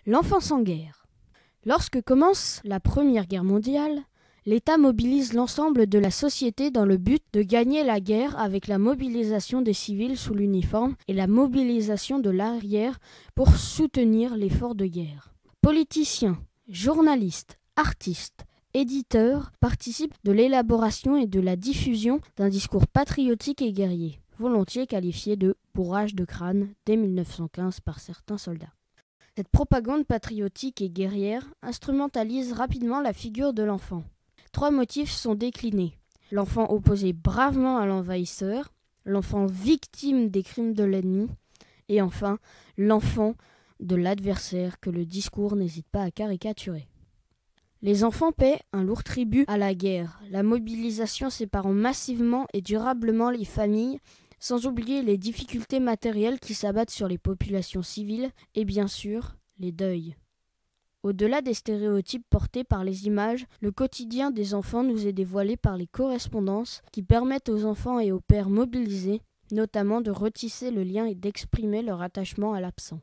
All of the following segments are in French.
L'enfance en guerre. Lorsque commence la Première Guerre mondiale, l'État mobilise l'ensemble de la société dans le but de gagner la guerre avec la mobilisation des civils sous l'uniforme et la mobilisation de l'arrière pour soutenir l'effort de guerre. Politiciens, journalistes, artistes, éditeurs participent de l'élaboration et de la diffusion d'un discours patriotique et guerrier, volontiers qualifié de bourrage de crâne dès 1915 par certains soldats. Cette propagande patriotique et guerrière instrumentalise rapidement la figure de l'enfant. 3 motifs sont déclinés. L'enfant opposé bravement à l'envahisseur, l'enfant victime des crimes de l'ennemi, et enfin l'enfant de l'adversaire que le discours n'hésite pas à caricaturer. Les enfants paient un lourd tribut à la guerre, la mobilisation séparant massivement et durablement les familles, sans oublier les difficultés matérielles qui s'abattent sur les populations civiles et bien sûr les deuils. Au-delà des stéréotypes portés par les images, le quotidien des enfants nous est dévoilé par les correspondances qui permettent aux enfants et aux pères mobilisés, notamment de retisser le lien et d'exprimer leur attachement à l'absent.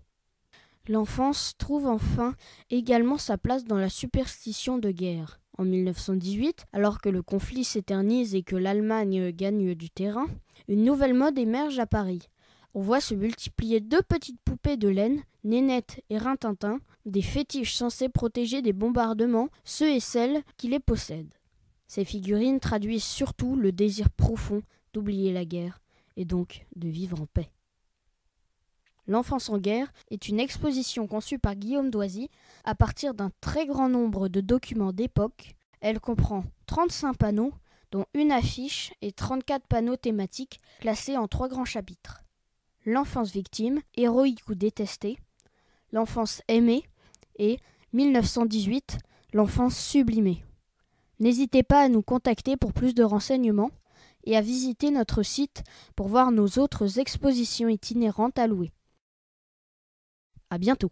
L'enfance trouve enfin également sa place dans la superstition de guerre. En 1918, alors que le conflit s'éternise et que l'Allemagne gagne du terrain, une nouvelle mode émerge à Paris. On voit se multiplier 2 petites poupées de laine, Nénette et Rintintin, des fétiches censés protéger des bombardements ceux et celles qui les possèdent. Ces figurines traduisent surtout le désir profond d'oublier la guerre et donc de vivre en paix. L'enfance en guerre est une exposition conçue par Guillaume Doisy à partir d'un très grand nombre de documents d'époque. Elle comprend 35 panneaux, dont une affiche et 34 panneaux thématiques classés en 3 grands chapitres. L'enfance victime, héroïque ou détestée, l'enfance aimée et 1918, l'enfance sublimée. N'hésitez pas à nous contacter pour plus de renseignements et à visiter notre site pour voir nos autres expositions itinérantes à louer. À bientôt.